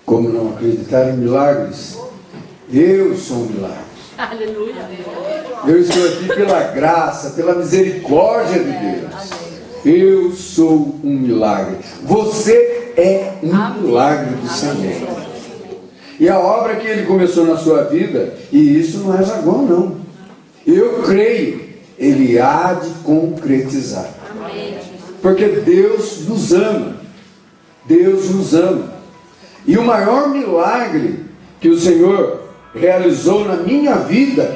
Como não acreditar em milagres? Eu sou um milagre. Aleluia. Eu estou aqui pela graça, pela misericórdia de Deus. Eu sou um milagre. Você é um milagre do Senhor. E a obra que Ele começou na sua vida, e isso não é jargão não, eu creio, Ele há de concretizar. Porque Deus nos ama. Deus nos ama. E o maior milagre que o Senhor realizou na minha vida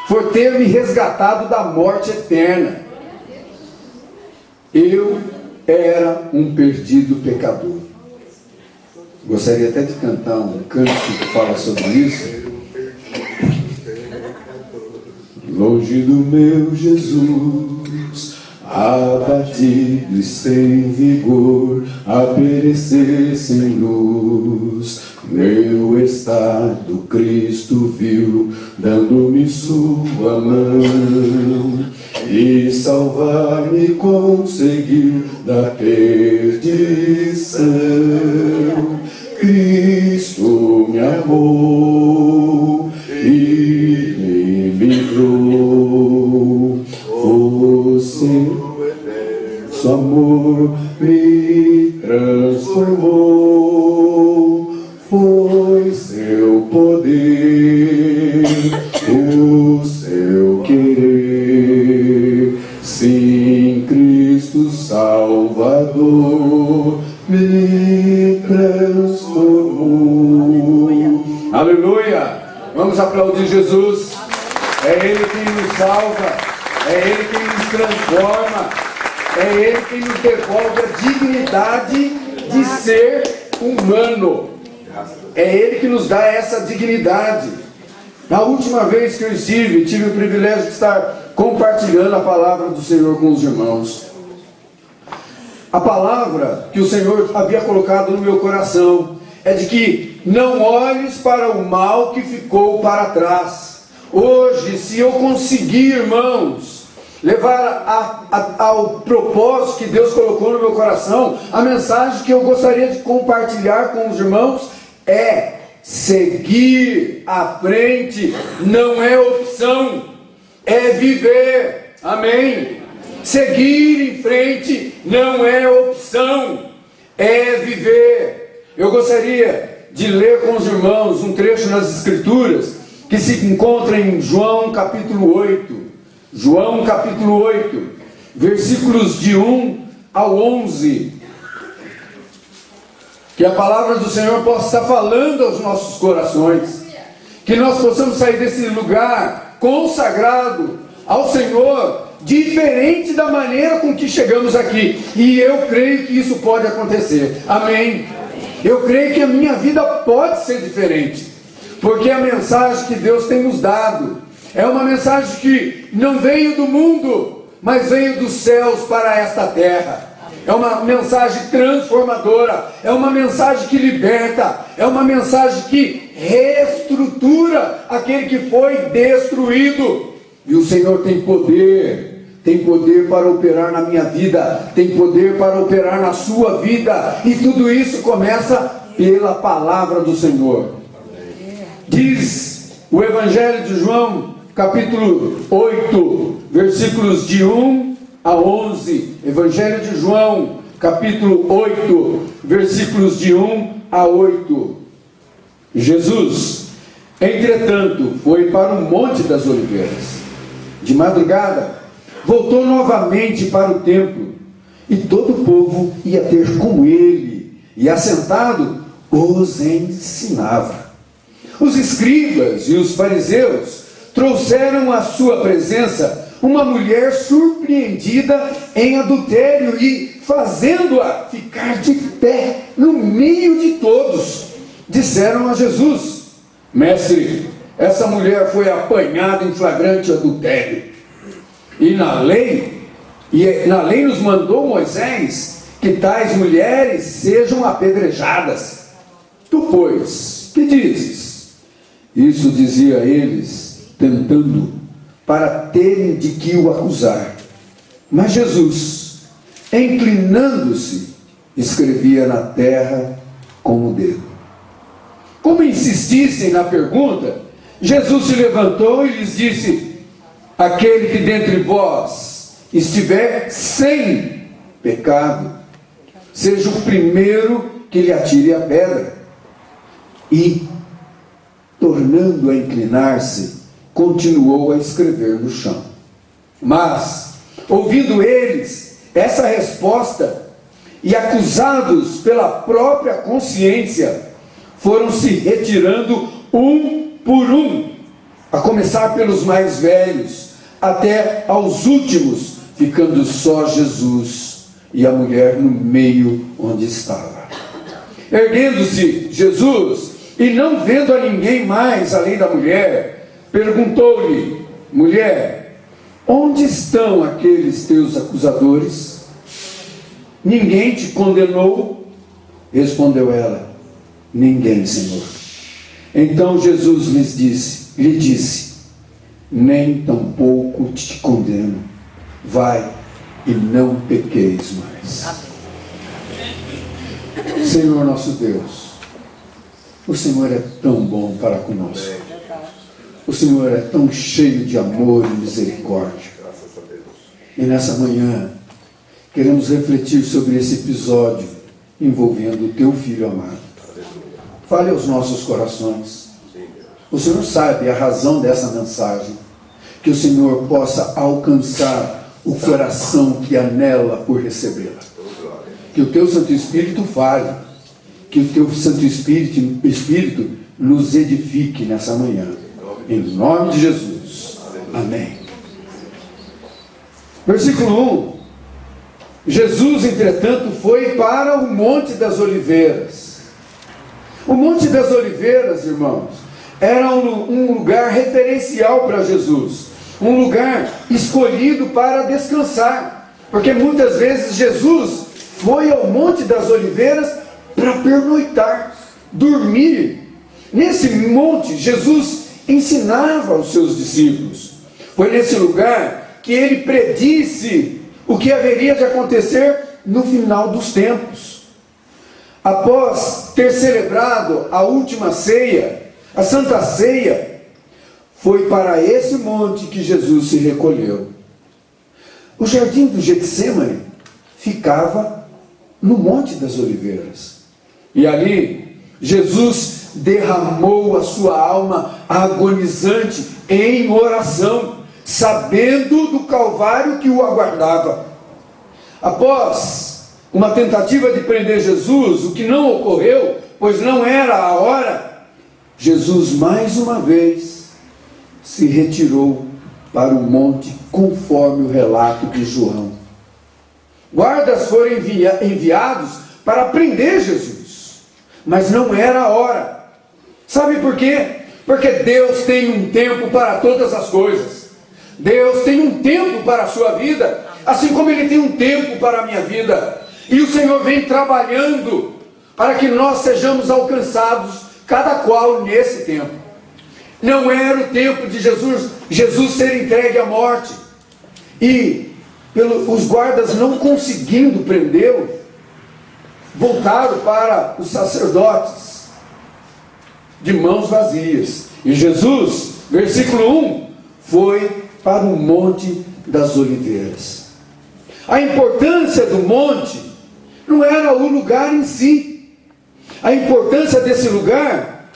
foi ter me resgatado da morte eterna. Eu era um perdido pecador. Gostaria até de cantar um canto que fala sobre isso. Longe do meu Jesus, abatido e sem vigor, a perecer sem luz, meu estado Cristo viu, dando-me sua mão, e salvar-me conseguiu da perdição. Cristo me amou e me livrou. O seu amor me transformou. Foi seu poder, o seu querer. Sim, Cristo Salvador me transformou. Aleluia! Vamos aplaudir Jesus. É Ele quem nos salva, é Ele quem nos transforma, é Ele quem nos devolve a dignidade de ser humano. É Ele que nos dá essa dignidade. Na última vez que eu tive o privilégio de estar compartilhando a palavra do Senhor com os irmãos. A palavra que o Senhor havia colocado no meu coração é de que não olhes para o mal que ficou para trás. Hoje, se eu conseguir, irmãos, levar ao propósito que Deus colocou no meu coração, a mensagem que eu gostaria de compartilhar com os irmãos é: seguir à frente não é opção, é viver. Amém? Seguir em frente não é opção, é viver. Eu gostaria de ler com os irmãos um trecho nas Escrituras que se encontra em João capítulo 8. João capítulo 8, versículos de 1 ao 11. Que a palavra do Senhor possa estar falando aos nossos corações. Que nós possamos sair desse lugar consagrado ao Senhor, diferente da maneira com que chegamos aqui. E eu creio que isso pode acontecer. Amém? Eu creio que a minha vida pode ser diferente. Porque a mensagem que Deus tem nos dado é uma mensagem que não veio do mundo, mas veio dos céus para esta terra. É uma mensagem transformadora, é uma mensagem que liberta, é uma mensagem que reestrutura aquele que foi destruído. E o Senhor tem poder para operar na minha vida, tem poder para operar na sua vida, e tudo isso começa pela palavra do Senhor. Diz o Evangelho de João, capítulo 8, versículos de 1 a 11. Evangelho de João, capítulo 8, versículos de 1 a 8. Jesus, entretanto, foi para o Monte das Oliveiras. De madrugada, voltou novamente para o templo, e todo o povo ia ter com ele, e assentado, os ensinava. Os escribas e os fariseus trouxeram à sua presença uma mulher surpreendida em adultério e, fazendo-a ficar de pé no meio de todos, disseram a Jesus: Mestre, essa mulher foi apanhada em flagrante adultério. E na lei nos mandou Moisés que tais mulheres sejam apedrejadas. Tu, pois, que dizes? Isso dizia a eles, tentando, para terem de que o acusar. Mas Jesus, inclinando-se, escrevia na terra com o dedo. Como insistissem na pergunta, Jesus se levantou e lhes disse: aquele que dentre vós estiver sem pecado, seja o primeiro que lhe atire a pedra. E, tornando a inclinar-se, continuou a escrever no chão. Mas, ouvindo eles essa resposta, e acusados pela própria consciência, foram se retirando um por um, a começar pelos mais velhos, até aos últimos, ficando só Jesus e a mulher no meio onde estava. Erguendo-se Jesus, e não vendo a ninguém mais além da mulher, perguntou-lhe: mulher, onde estão aqueles teus acusadores? Ninguém te condenou? Respondeu ela: ninguém, Senhor. Então Jesus lhe disse: nem tampouco te condeno. Vai e não pequeis mais. Amém. Senhor nosso Deus, o Senhor é tão bom para conosco. O Senhor é tão cheio de amor e misericórdia. E nessa manhã queremos refletir sobre esse episódio envolvendo o teu Filho amado. Fale aos nossos corações. O Senhor sabe a razão dessa mensagem. Que o Senhor possa alcançar o coração que anela por recebê-la. Que o teu Santo Espírito fale. Que o teu Santo Espírito nos edifique nessa manhã. Em nome de Jesus. Amém. Versículo 1. Jesus, entretanto, foi para o Monte das Oliveiras. O Monte das Oliveiras, irmãos, era um lugar referencial para Jesus. Um lugar escolhido para descansar. Porque muitas vezes Jesus foi ao Monte das Oliveiras para pernoitar, dormir. Nesse monte, Jesus ensinava aos seus discípulos. Foi nesse lugar que ele predisse o que haveria de acontecer no final dos tempos. Após ter celebrado a última ceia, a Santa Ceia, foi para esse monte que Jesus se recolheu. O jardim do Getsêmani ficava no Monte das Oliveiras. E ali, Jesus derramou a sua alma agonizante em oração, sabendo do calvário que o aguardava. Após uma tentativa de prender Jesus, o que não ocorreu, pois não era a hora, Jesus mais uma vez se retirou para o monte, conforme o relato de João. Guardas foram enviados para prender Jesus, mas não era a hora. Sabe por quê? Porque Deus tem um tempo para todas as coisas. Deus tem um tempo para a sua vida, assim como Ele tem um tempo para a minha vida. E o Senhor vem trabalhando para que nós sejamos alcançados, cada qual nesse tempo. Não era o tempo de Jesus ser entregue à morte. E os guardas, não conseguindo prendê-lo, voltaram para os sacerdotes de mãos vazias. E Jesus, versículo 1, foi para o Monte das Oliveiras. A importância do monte não era o lugar em si. A importância desse lugar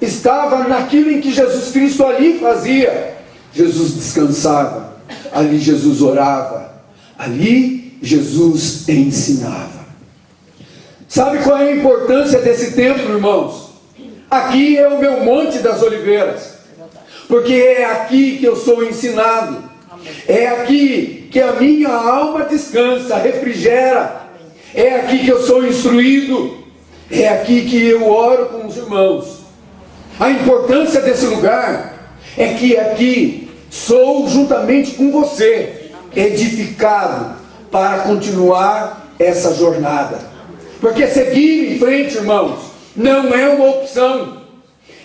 estava naquilo em que Jesus Cristo ali fazia. Jesus descansava, ali Jesus orava, ali Jesus ensinava. Sabe qual é a importância desse templo, irmãos? Aqui é o meu Monte das Oliveiras, porque é aqui que eu sou ensinado, é aqui que a minha alma descansa, refrigera, é aqui que eu sou instruído, é aqui que eu oro com os irmãos. A importância desse lugar é que aqui sou, juntamente com você, edificado para continuar essa jornada. Porque seguir em frente, irmãos, não é uma opção,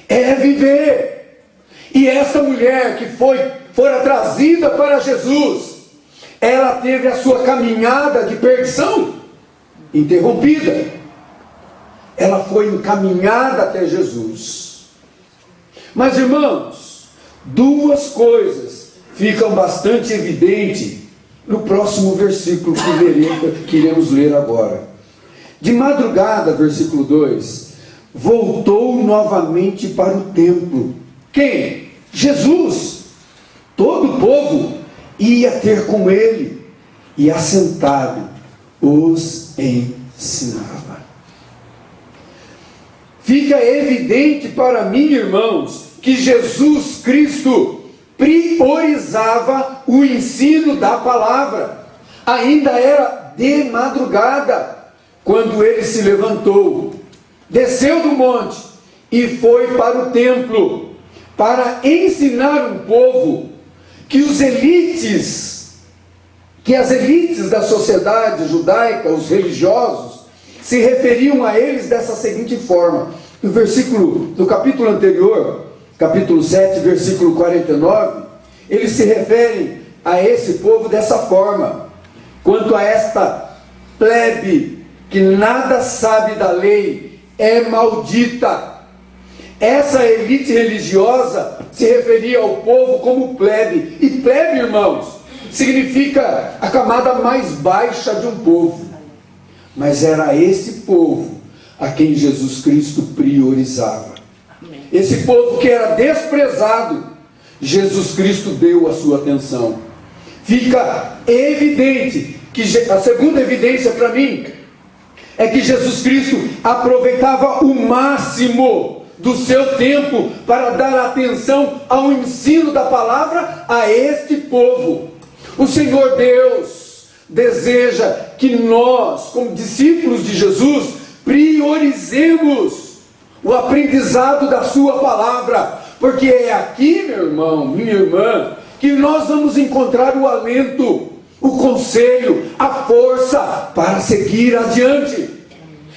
é viver. E essa mulher que fora trazida para Jesus, ela teve a sua caminhada de perdição interrompida. ela foi encaminhada até Jesus. Mas, irmãos, duas coisas ficam bastante evidentes no próximo versículo que iremos ler agora. De madrugada, versículo 2, voltou novamente para o templo. Quem? Jesus. Todo o povo ia ter com ele, e assentado os ensinava. Fica evidente para mim, irmãos, que Jesus Cristo priorizava o ensino da palavra. Ainda era de madrugada quando ele se levantou, desceu do monte e foi para o templo para ensinar um povo que as elites da sociedade judaica, os religiosos, se referiam a eles dessa seguinte forma. No versículo do capítulo anterior, capítulo 7, versículo 49, eles se referem a esse povo dessa forma: quanto a esta plebe que nada sabe da lei, é maldita. Essa elite religiosa se referia ao povo como plebe. E plebe, irmãos, significa a camada mais baixa de um povo. Mas era esse povo a quem Jesus Cristo priorizava. Esse povo que era desprezado, Jesus Cristo deu a sua atenção. Fica evidente que a segunda evidência para mim é que Jesus Cristo aproveitava o máximo do seu tempo para dar atenção ao ensino da palavra a este povo. O Senhor Deus deseja que nós, como discípulos de Jesus, priorizemos o aprendizado da sua palavra, porque é aqui, meu irmão, minha irmã, que nós vamos encontrar o alento, o conselho, a força para seguir adiante.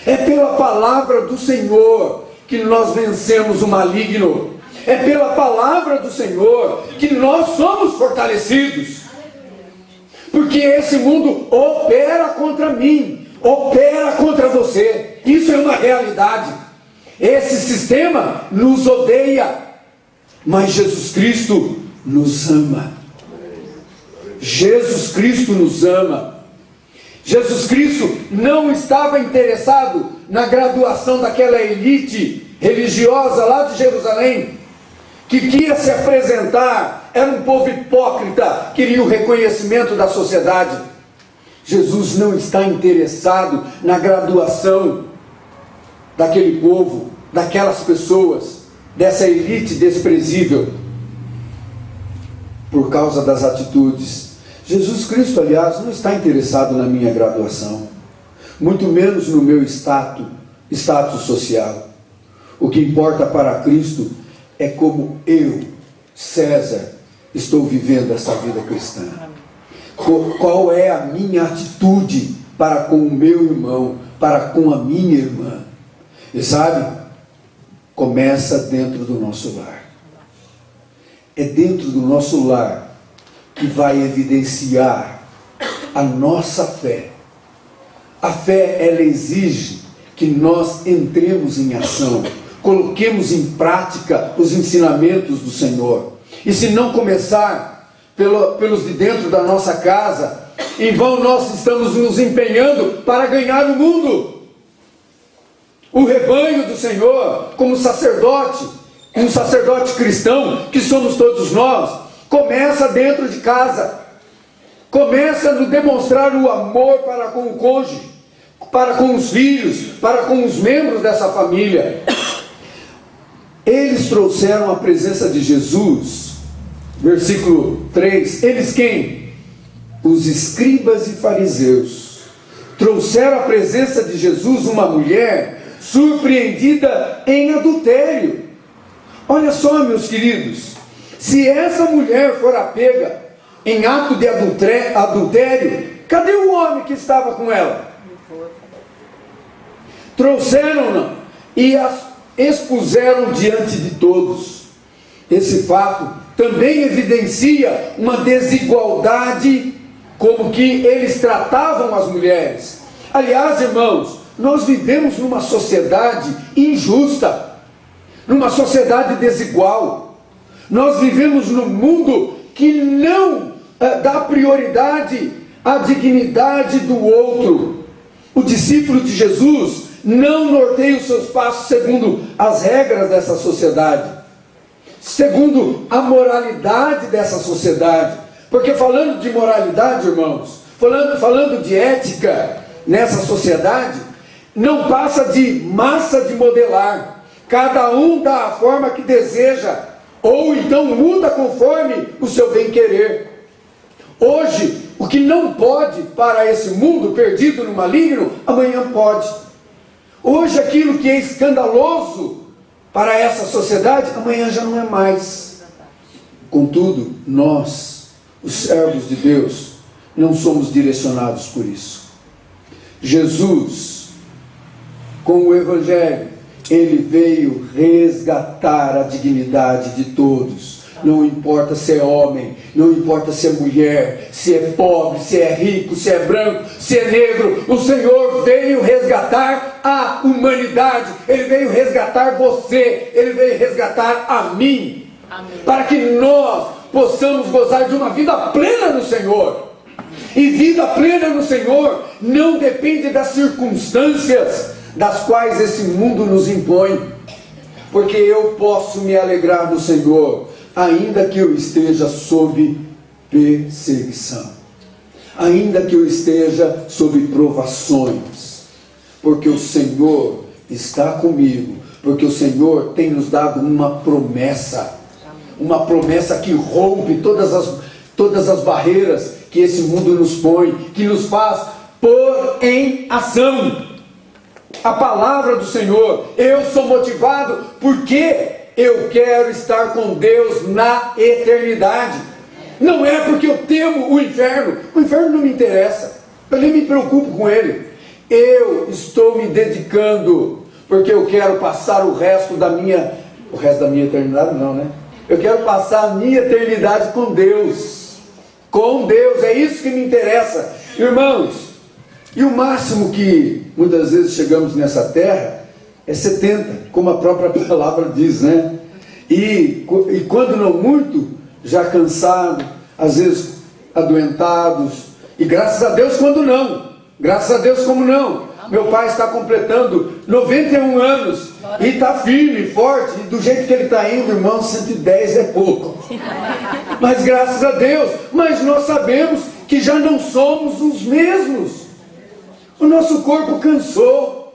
É pela palavra do Senhor que nós vencemos o maligno. É pela palavra do Senhor que nós somos fortalecidos. Porque esse mundo opera contra mim, opera contra você. Isso é uma realidade. Esse sistema nos odeia, mas Jesus Cristo nos ama. Jesus Cristo nos ama. Jesus Cristo não estava interessado na graduação daquela elite religiosa lá de Jerusalém, que queria se apresentar, era um povo hipócrita, queria o reconhecimento da sociedade. Jesus não está interessado na graduação daquele povo, daquelas pessoas, dessa elite desprezível, por causa das atitudes. Jesus Cristo, aliás, não está interessado na minha graduação, muito menos no meu status social. O que importa para Cristo é como eu, César, estou vivendo essa vida cristã. Qual é a minha atitude para com o meu irmão, para com a minha irmã? E sabe, começa dentro do nosso lar. É dentro do nosso lar que vai evidenciar a nossa fé. A fé, ela exige que nós entremos em ação, coloquemos em prática os ensinamentos do Senhor. E se não começar pelos de dentro da nossa casa, em vão nós estamos nos empenhando para ganhar o mundo. O rebanho do Senhor, como sacerdote, um sacerdote cristão, que somos todos nós, começa dentro de casa. Começa no demonstrar o amor para com o cônjuge, para com os filhos, para com os membros dessa família. Eles trouxeram a presença de Jesus, versículo 3, eles quem? Os escribas e fariseus. Trouxeram a presença de Jesus uma mulher surpreendida em adultério. Olha só, meus queridos, se essa mulher for pega em ato de adultério, cadê o homem que estava com ela? Trouxeram-na e as expuseram diante de todos. Esse fato também evidencia uma desigualdade, como que eles tratavam as mulheres. Aliás, irmãos, nós vivemos numa sociedade injusta, numa sociedade desigual. Nós vivemos num mundo que não dá prioridade à dignidade do outro. O discípulo de Jesus não norteia os seus passos segundo as regras dessa sociedade, segundo a moralidade dessa sociedade. Porque falando de moralidade, irmãos, falando de ética nessa sociedade, não passa de massa de modelar. Cada um dá a forma que deseja, ou então muda conforme o seu bem-querer. Hoje, o que não pode para esse mundo perdido no maligno, amanhã pode. Hoje, aquilo que é escandaloso para essa sociedade, amanhã já não é mais. Contudo, nós, os servos de Deus, não somos direcionados por isso. Jesus, com o Evangelho, Ele veio resgatar a dignidade de todos. Não importa se é homem, não importa se é mulher, se é pobre, se é rico, se é branco, se é negro. O Senhor veio resgatar a humanidade. Ele veio resgatar você. Ele veio resgatar a mim. Amém. Para que nós possamos gozar de uma vida plena no Senhor. E vida plena no Senhor não depende das circunstâncias das quais esse mundo nos impõe. Porque eu posso me alegrar no Senhor, ainda que eu esteja sob perseguição, ainda que eu esteja sob provações, porque o Senhor está comigo, porque o Senhor tem nos dado uma promessa que rompe todas as barreiras que esse mundo nos põe, que nos faz pôr em ação a palavra do Senhor. Eu sou motivado porque eu quero estar com Deus na eternidade. Não é porque eu temo o inferno não me interessa, eu nem me preocupo com ele. Eu estou me dedicando porque eu quero passar o resto da minha eternidade não, né? Eu quero passar a minha eternidade com Deus. É isso que me interessa, irmãos. E o máximo que muitas vezes chegamos nessa terra é 70, como a própria palavra diz, né? E quando não muito, já cansado, às vezes adoentados, e graças a Deus quando não, graças a Deus como não. Meu pai está completando 91 anos, e está firme, forte, e do jeito que ele está indo, irmão, 110 é pouco. Mas graças a Deus, mas nós sabemos que já não somos os mesmos. O nosso corpo cansou,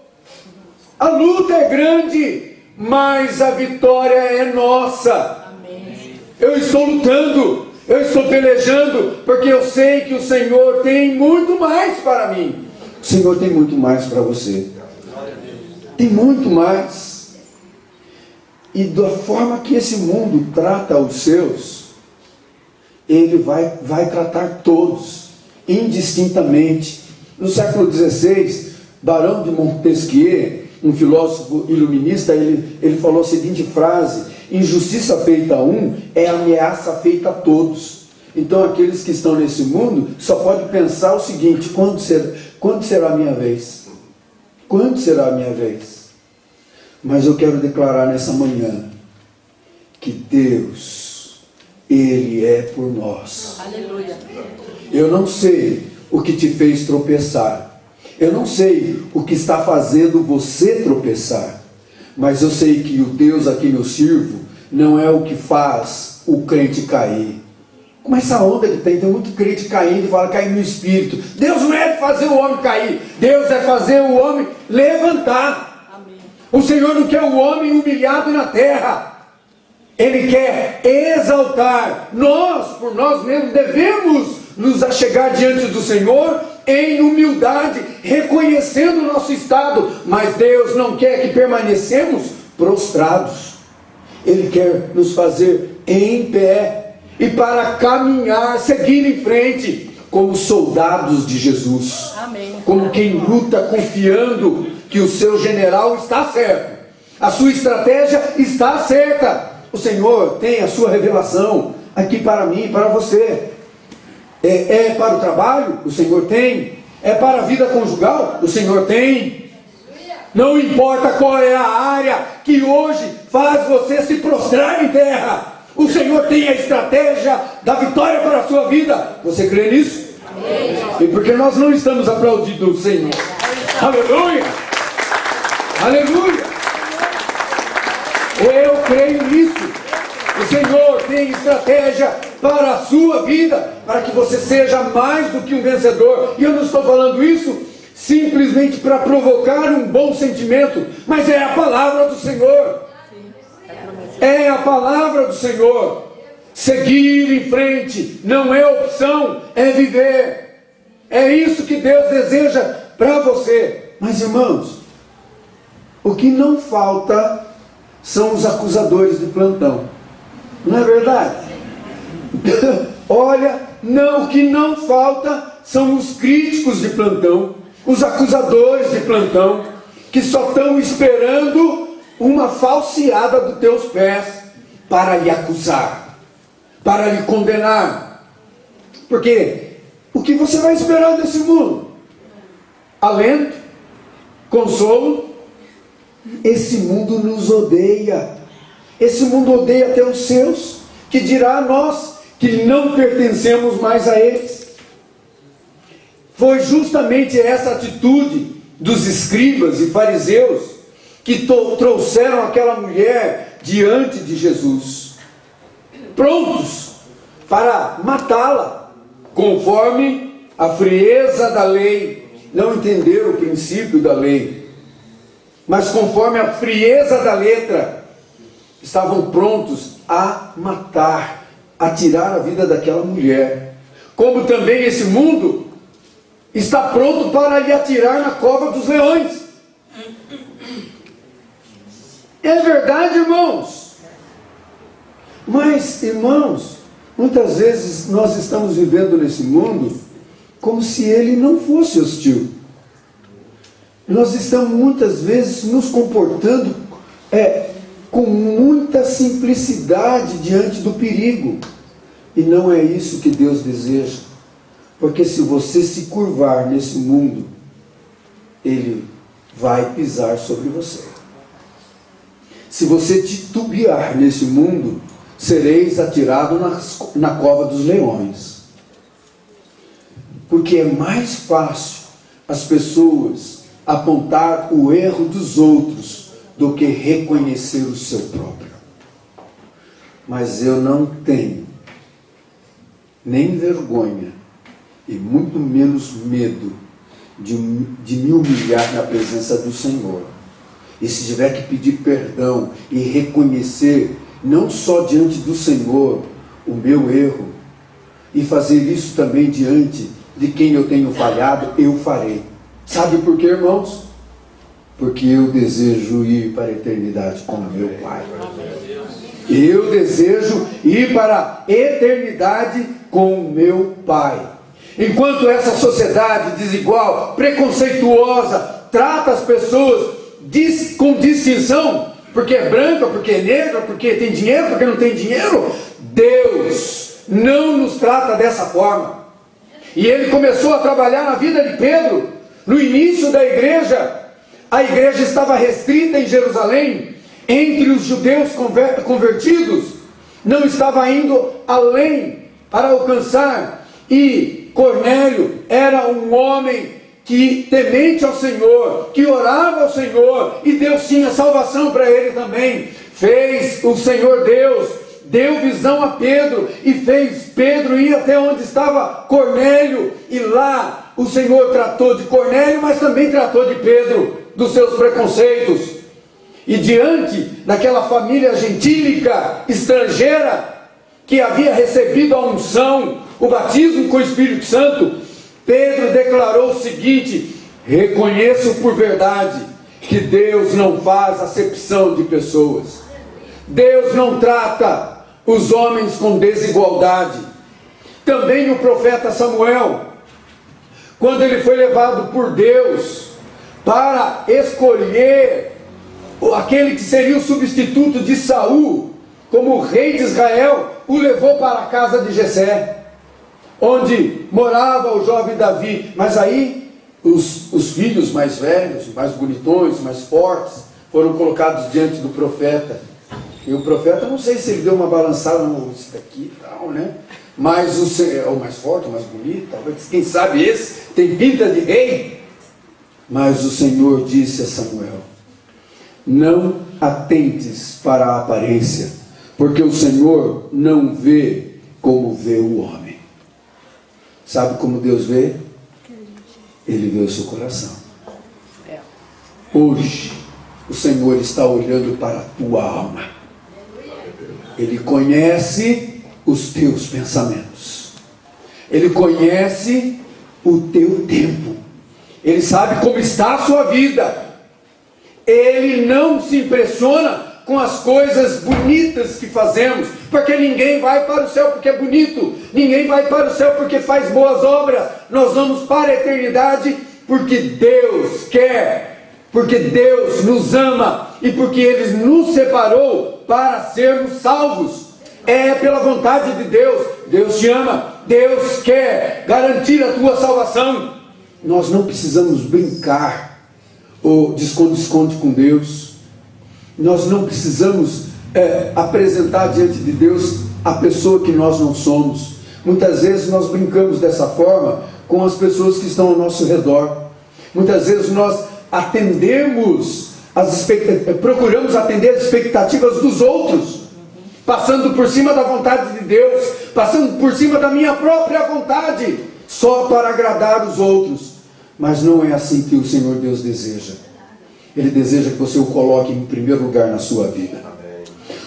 a luta é grande, mas a vitória é nossa. Amém. Eu estou lutando, eu estou pelejando, porque eu sei que o Senhor tem muito mais para mim. O Senhor tem muito mais para você. Tem muito mais. E da forma que esse mundo trata os seus, Ele vai tratar todos, indistintamente. No século XVI, Barão de Montesquieu, um filósofo iluminista, ele falou a seguinte frase: injustiça feita a um é ameaça feita a todos. Então aqueles que estão nesse mundo só podem pensar o seguinte: quando será a minha vez? Quando será a minha vez? Mas eu quero declarar nessa manhã que Deus, Ele é por nós. Aleluia. Eu não sei o que te fez tropeçar. Eu não sei o que está fazendo você tropeçar. Mas eu sei que o Deus a quem eu sirvo não é o que faz o crente cair. Como essa onda que tem muito crente caindo e fala cair no espírito. Deus não é fazer o homem cair. Deus é fazer o homem levantar. Amém. O Senhor não quer o homem humilhado na terra. Ele quer exaltar. Nós, por nós mesmos, devemos nos achegar diante do Senhor em humildade, reconhecendo o nosso estado. Mas Deus não quer que permanecemos prostrados. Ele quer nos fazer em pé. E para caminhar, seguir em frente, como soldados de Jesus. Amém. Como quem luta confiando que o seu general está certo. A sua estratégia está certa. O Senhor tem a sua revelação aqui para mim, para você. É para o trabalho? O Senhor tem. É para a vida conjugal? O Senhor tem. Não importa qual é a área que hoje faz você se prostrar em terra, o Senhor tem a estratégia da vitória para a sua vida. Você crê nisso? Amém. E porque nós não estamos aplaudindo o Senhor. Aleluia! Aleluia! Eu creio nisso. O Senhor tem estratégia para a sua vida, para que você seja mais do que um vencedor. E eu não estou falando isso simplesmente para provocar um bom sentimento, mas é a palavra do Senhor. É a palavra do Senhor. Seguir em frente não é opção, é viver. É isso que Deus deseja para você. Mas, irmãos, o que não falta são os acusadores de plantão. Não é verdade? Olha, não, o que não falta são os críticos de plantão, os acusadores de plantão, que só estão esperando uma falseada dos teus pés para lhe acusar, para lhe condenar. Porque o que você vai esperar desse mundo? Alento, consolo. Esse mundo nos odeia. Esse mundo odeia até os seus, que dirá a nós que não pertencemos mais a eles. Foi justamente essa atitude dos escribas e fariseus que trouxeram aquela mulher diante de Jesus, prontos para matá-la, conforme a frieza da lei. Não entenderam o princípio da lei, mas conforme a frieza da letra, estavam prontos a matar, a tirar a vida daquela mulher. Como também esse mundo está pronto para lhe atirar na cova dos leões. É verdade, irmãos. Mas, irmãos, muitas vezes nós estamos vivendo nesse mundo como se ele não fosse hostil. Nós estamos muitas vezes nos comportando com muita simplicidade diante do perigo. E não é isso que Deus deseja. Porque se você se curvar nesse mundo, Ele vai pisar sobre você. Se você titubear nesse mundo, sereis atirado na cova dos leões. Porque é mais fácil as pessoas apontar o erro dos outros do que reconhecer o seu próprio. Mas eu não tenho nem vergonha e muito menos medo de me humilhar na presença do Senhor. E se tiver que pedir perdão e reconhecer, não só diante do Senhor, o meu erro, e fazer isso também diante de quem eu tenho falhado, eu farei. Sabe por quê, irmãos? Porque eu desejo ir para a eternidade com meu Pai. Eu desejo ir para a eternidade com o meu Pai. Enquanto essa sociedade desigual, preconceituosa, trata as pessoas com distinção, porque é branca, porque é negra, porque tem dinheiro, porque não tem dinheiro, Deus não nos trata dessa forma. E Ele começou a trabalhar na vida de Pedro. No início da igreja, a igreja estava restrita em Jerusalém, entre os judeus convertidos, não estava indo além para alcançar. E Cornélio era um homem que temente ao Senhor, que orava ao Senhor, e Deus tinha salvação para ele também. Fez o Senhor Deus, deu visão a Pedro, e fez Pedro ir até onde estava Cornélio, e lá o Senhor tratou de Cornélio, mas também tratou de Pedro, dos seus preconceitos. E diante daquela família gentílica, estrangeira, que havia recebido a unção, o batismo com o Espírito Santo, Pedro declarou o seguinte: reconheço por verdade que Deus não faz acepção de pessoas. Deus não trata os homens com desigualdade. Também o profeta Samuel, quando ele foi levado por Deus para escolher aquele que seria o substituto de Saul como rei de Israel, o levou para a casa de Jessé, onde morava o jovem Davi. Mas aí os filhos mais velhos, mais bonitões, mais fortes, foram colocados diante do profeta. E o profeta, não sei se ele deu uma balançada, não, isso daqui e tal, né? Mas o mais forte, o mais bonito, talvez, quem sabe esse, tem pinta de rei. Mas o Senhor disse a Samuel: não atentes para a aparência, porque o Senhor não vê como vê o homem. Sabe como Deus vê? Ele vê o seu coração. Hoje, o Senhor está olhando para a tua alma. Ele conhece os teus pensamentos. Ele conhece o teu tempo. Ele sabe como está a sua vida. Ele não se impressiona com as coisas bonitas que fazemos, porque ninguém vai para o céu porque é bonito, ninguém vai para o céu porque faz boas obras. Nós vamos para a eternidade porque Deus quer, porque Deus nos ama e porque Ele nos separou para sermos salvos. É pela vontade de Deus. Deus te ama, Deus quer garantir a tua salvação. Nós não precisamos brincar ou de esconde-esconde com Deus. Nós não precisamos apresentar diante de Deus a pessoa que nós não somos. Muitas vezes nós brincamos dessa forma com as pessoas que estão ao nosso redor. Muitas vezes nós procuramos atender as expectativas dos outros, passando por cima da vontade de Deus, passando por cima da minha própria vontade, só para agradar os outros. Mas não é assim que o Senhor Deus deseja. Ele deseja que você o coloque em primeiro lugar na sua vida.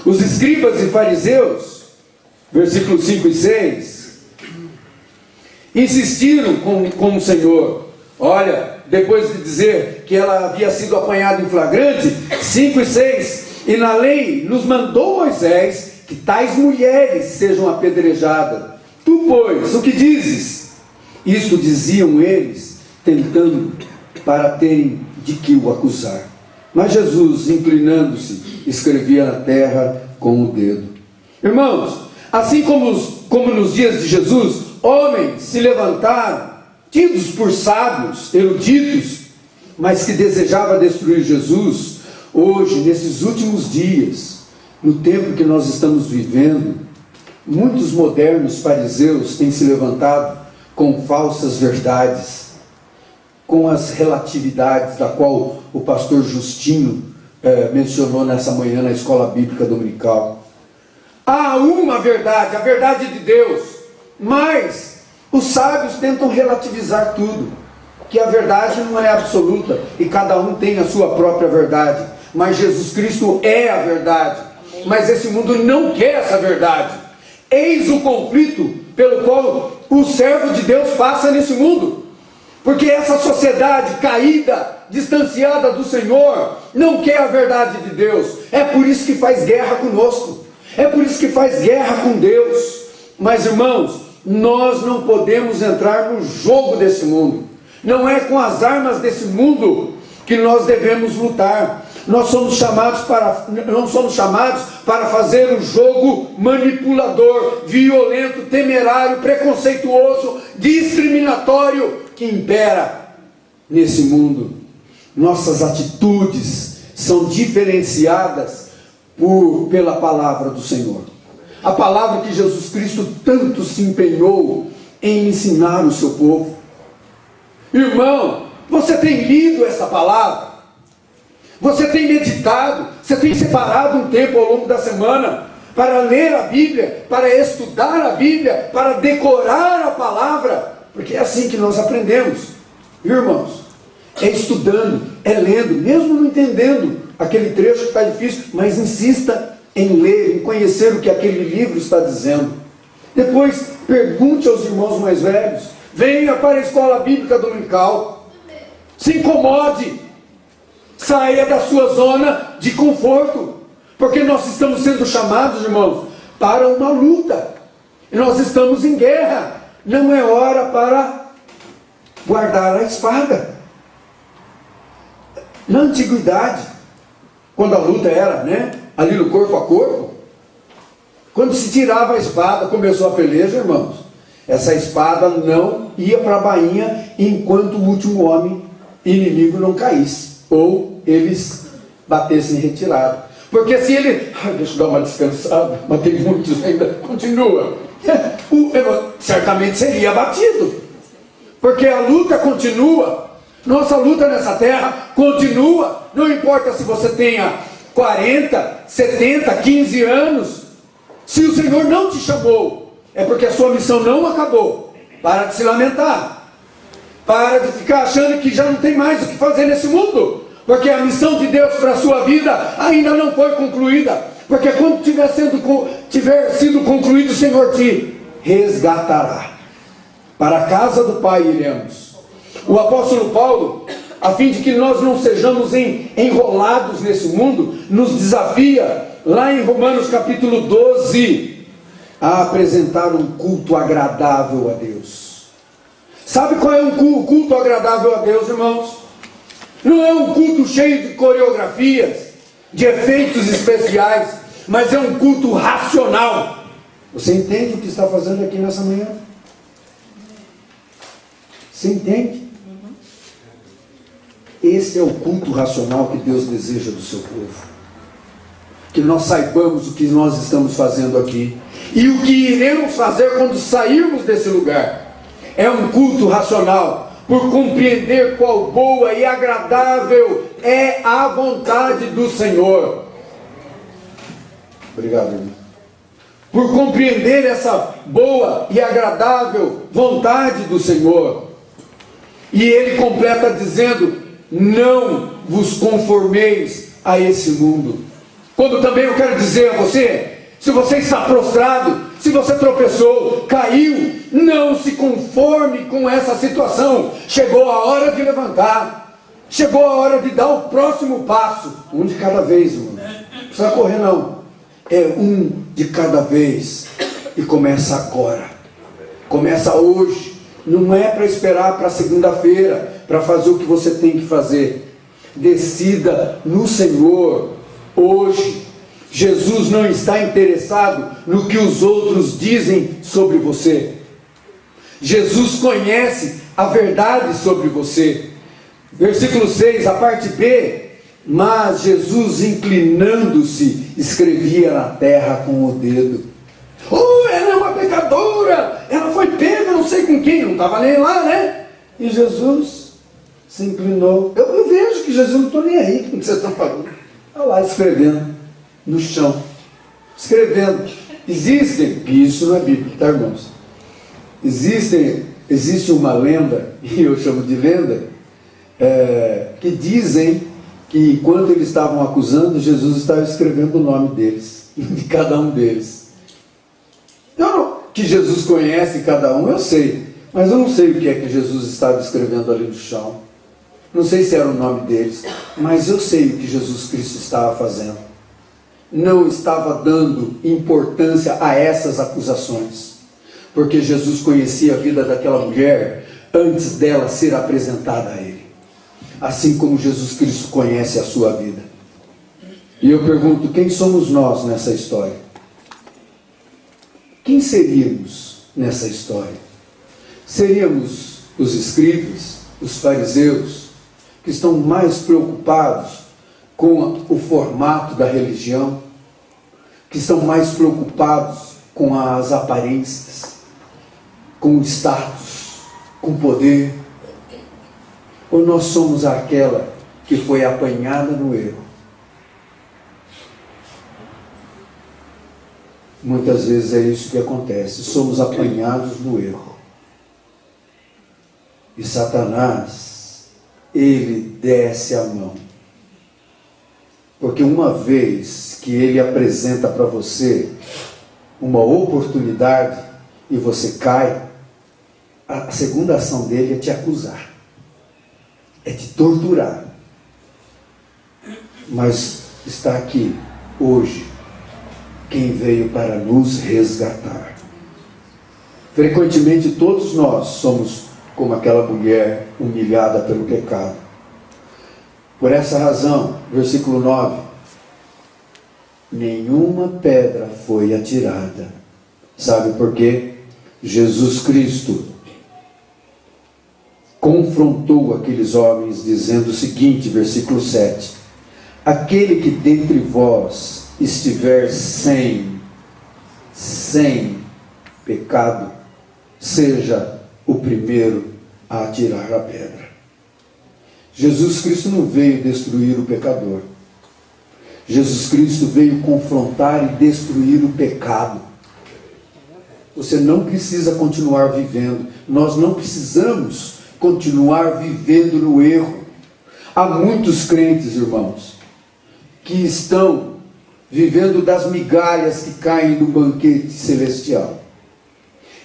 Os escribas e fariseus, versículos 5 e 6, insistiram com o Senhor. Olha, depois de dizer que ela havia sido apanhada em flagrante, 5 e 6, e na lei nos mandou Moisés que tais mulheres sejam apedrejadas. Tu, pois, o que dizes? Isto diziam eles, tentando para terem de que o acusar. Mas Jesus, inclinando-se, escrevia na terra com o dedo. Irmãos, assim como nos dias de Jesus, homens se levantaram, tidos por sábios, eruditos, mas que desejavam destruir Jesus. Hoje, nesses últimos dias, no tempo que nós estamos vivendo, muitos modernos fariseus têm se levantado com falsas verdades, com as relatividades da qual o pastor Justino mencionou nessa manhã na escola bíblica dominical. Há uma verdade, a verdade de Deus, mas os sábios tentam relativizar tudo, que a verdade não é absoluta e cada um tem a sua própria verdade, mas Jesus Cristo é a verdade. Mas esse mundo não quer essa verdade. Eis o conflito pelo qual o servo de Deus passa nesse mundo. Porque essa sociedade caída, distanciada do Senhor, não quer a verdade de Deus. É por isso que faz guerra conosco. É por isso que faz guerra com Deus. Mas, irmãos, nós não podemos entrar no jogo desse mundo. Não é com as armas desse mundo que nós devemos lutar. Não somos chamados para fazer um jogo manipulador, violento, temerário, preconceituoso, discriminatório que impera nesse mundo. Nossas atitudes são diferenciadas pela palavra do Senhor. A palavra que Jesus Cristo tanto se empenhou em ensinar o seu povo. Irmão, você tem lido essa palavra? Você tem meditado? Você tem separado um tempo ao longo da semana para ler a Bíblia, para estudar a Bíblia, para decorar a palavra? Porque é assim que nós aprendemos, viu, irmãos? É estudando, é lendo, mesmo não entendendo aquele trecho que está difícil, mas insista em ler, em conhecer o que aquele livro está dizendo. Depois, pergunte aos irmãos mais velhos, venha para a escola bíblica dominical, se incomode, saia da sua zona de conforto, porque nós estamos sendo chamados, irmãos, para uma luta, e nós estamos em guerra. Não é hora para guardar a espada. Na antiguidade, quando a luta era, ali no corpo a corpo, quando se tirava a espada, começou a peleja, irmãos, Essa espada não ia para a bainha enquanto o último homem inimigo não caísse, ou eles batessem em retirada. Porque se ele, deixa eu dar uma descansada, mas tem muitos ainda, continua, certamente seria abatido. Porque a luta continua, nossa luta nessa terra continua, não importa se você tenha 40, 70, 15 anos, se o Senhor não te chamou, é porque a sua missão não acabou. Para de se lamentar, para de ficar achando que já não tem mais o que fazer nesse mundo, porque a missão de Deus para a sua vida ainda não foi concluída, porque quando tiver sido concluído, o Senhor te resgatará. Para a casa do Pai iremos. O apóstolo Paulo, a fim de que nós não sejamos enrolados nesse mundo, nos desafia, lá em Romanos capítulo 12, a apresentar um culto agradável a Deus. Sabe qual é um culto agradável a Deus, irmãos? Não é um culto cheio de coreografias, de efeitos especiais, mas é um culto racional. Você entende o que está fazendo aqui nessa manhã? Você entende? Esse é o culto racional que Deus deseja do seu povo. Que nós saibamos o que nós estamos fazendo aqui e o que iremos fazer quando sairmos desse lugar. É um culto racional, por compreender qual boa e agradável é a vontade do Senhor. Obrigado, irmão. Por compreender essa boa e agradável vontade do Senhor. E ele completa dizendo: não vos conformeis a esse mundo. Quando também eu quero dizer a você, se você está prostrado, se você tropeçou, caiu, não se conforme com essa situação. Chegou a hora de levantar, chegou a hora de dar o próximo passo. Um de cada vez, irmão. Não precisa correr não, é um de cada vez. E começa agora, começa hoje. Não é para esperar para segunda-feira para fazer o que você tem que fazer. Decida no Senhor hoje. Jesus não está interessado no que os outros dizem sobre você. Jesus conhece a verdade sobre você. Versículo 6, a parte B. Mas Jesus, inclinando-se, escrevia na terra com o dedo. Oh, ela é uma pecadora, ela foi pega não sei com quem, não estava nem lá, né? E Jesus se inclinou. Eu vejo que Jesus não está nem aí com o que você está falando. Está lá escrevendo no chão, escrevendo. Existem, e isso não é bíblico, tá, irmãos? Existe uma lenda, e eu chamo de lenda, que dizem que enquanto eles estavam acusando, Jesus estava escrevendo o nome deles, de cada um deles. Que Jesus conhece cada um, eu sei, mas eu não sei o que é que Jesus estava escrevendo ali no chão. Não sei se era o nome deles, mas eu sei o que Jesus Cristo estava fazendo. Não estava dando importância a essas acusações, porque Jesus conhecia a vida daquela mulher antes dela ser apresentada a Ele, assim como Jesus Cristo conhece a sua vida. E eu pergunto, quem somos nós nessa história? Quem seríamos nessa história? Seríamos os escribas, os fariseus, que estão mais preocupados com o formato da religião, que estão mais preocupados com as aparências, com o status, com o poder? Ou nós somos aquela que foi apanhada no erro? Muitas vezes é isso que acontece, somos apanhados no erro. E Satanás, ele desce a mão. Porque uma vez que ele apresenta para você uma oportunidade e você cai, a segunda ação dele é te acusar, é te torturar. Mas está aqui hoje quem veio para nos resgatar. Frequentemente todos nós somos como aquela mulher humilhada pelo pecado. Por essa razão, versículo 9, nenhuma pedra foi atirada. Sabe por quê? Jesus Cristo confrontou aqueles homens dizendo o seguinte, versículo 7: aquele que dentre vós estiver sem pecado, seja o primeiro a atirar a pedra. Jesus Cristo não veio destruir o pecador. Jesus Cristo veio confrontar e destruir o pecado. Você não precisa continuar vivendo. Nós não precisamos continuar vivendo no erro. Há muitos crentes, irmãos, que estão vivendo das migalhas que caem do banquete celestial.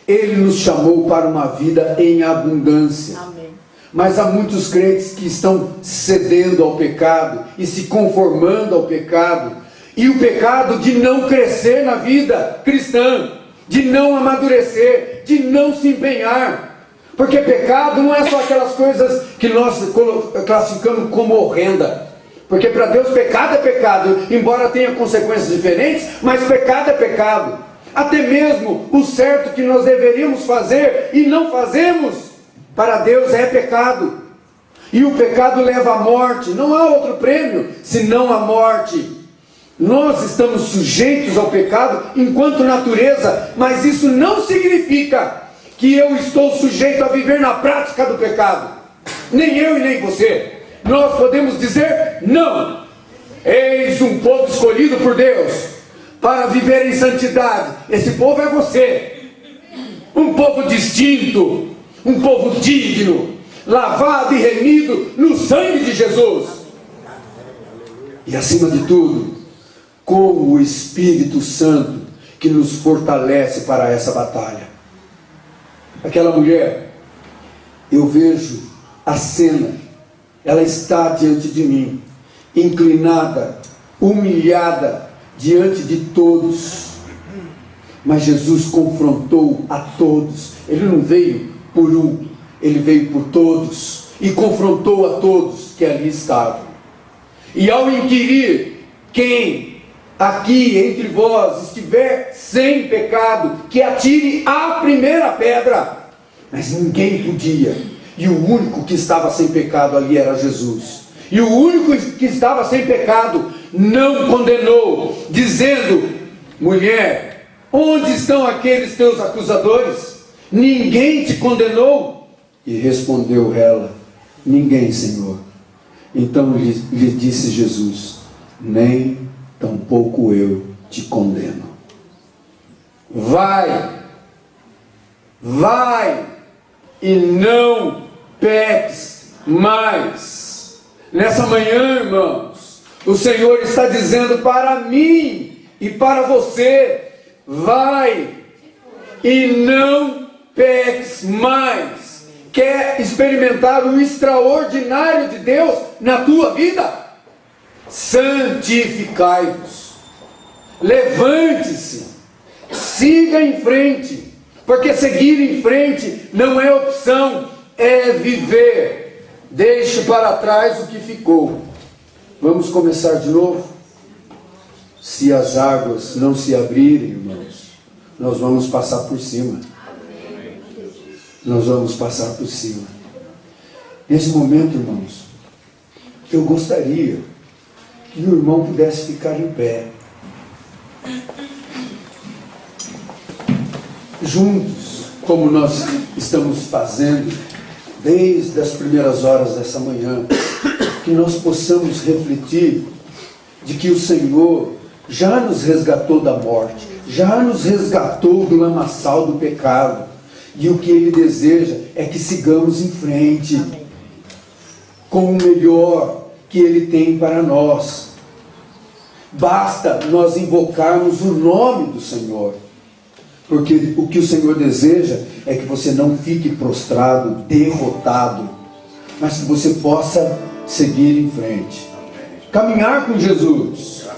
Ele nos chamou para uma vida em abundância. Amém. Mas há muitos crentes que estão cedendo ao pecado e se conformando ao pecado. E o pecado de não crescer na vida cristã, de não amadurecer, de não se empenhar. Porque pecado não é só aquelas coisas que nós classificamos como horrenda. Porque para Deus pecado é pecado, embora tenha consequências diferentes, mas pecado é pecado. Até mesmo o certo que nós deveríamos fazer e não fazemos, para Deus é pecado. E o pecado leva à morte. Não há outro prêmio senão a morte. Nós estamos sujeitos ao pecado enquanto natureza, mas isso não significa que eu estou sujeito a viver na prática do pecado. Nem eu e nem você. Nós podemos dizer não. Eis um povo escolhido por Deus para viver em santidade. Esse povo é você. Um povo distinto, um povo digno, lavado e remido no sangue de Jesus. E acima de tudo, com o Espírito Santo que nos fortalece para essa batalha. Aquela mulher, eu vejo a cena, ela está diante de mim, inclinada, humilhada diante de todos. Mas Jesus confrontou a todos. Ele não veio por um, ele veio por todos e confrontou a todos que ali estavam. E ao inquirir quem aqui entre vós estiver sem pecado, que atire a primeira pedra. Mas ninguém podia. E o único que estava sem pecado ali era Jesus. E o único que estava sem pecado não condenou, dizendo: mulher, onde estão aqueles teus acusadores? Ninguém te condenou? E respondeu ela: ninguém, Senhor. Então lhe disse Jesus: nem tampouco eu te condeno. Vai e não peques mais. Nessa manhã, irmãos, o Senhor está dizendo para mim e para você: vai e não peques mais. Quer experimentar o extraordinário de Deus na tua vida? Santificai-vos. Levante-se, siga em frente, porque seguir em frente não é opção, é viver. Deixe para trás o que ficou. Vamos começar de novo? Se as águas não se abrirem, irmãos, nós vamos passar por cima. Nós vamos passar por cima. Nesse momento, irmãos, eu gostaria que o irmão pudesse ficar em pé. Juntos, como nós estamos fazendo desde as primeiras horas dessa manhã, que nós possamos refletir de que o Senhor já nos resgatou da morte, já nos resgatou do lamaçal do pecado, e o que Ele deseja é que sigamos em frente. Amém. Com o melhor que Ele tem para nós. Basta nós invocarmos o nome do Senhor, porque o que o Senhor deseja é que você não fique prostrado, derrotado, mas que você possa seguir em frente, caminhar com Jesus,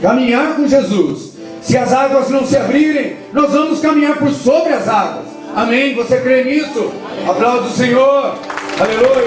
caminhar com Jesus. Se as águas não se abrirem, nós vamos caminhar por sobre as águas. Amém? Você crê nisso? Aplauda o Senhor. Aleluia.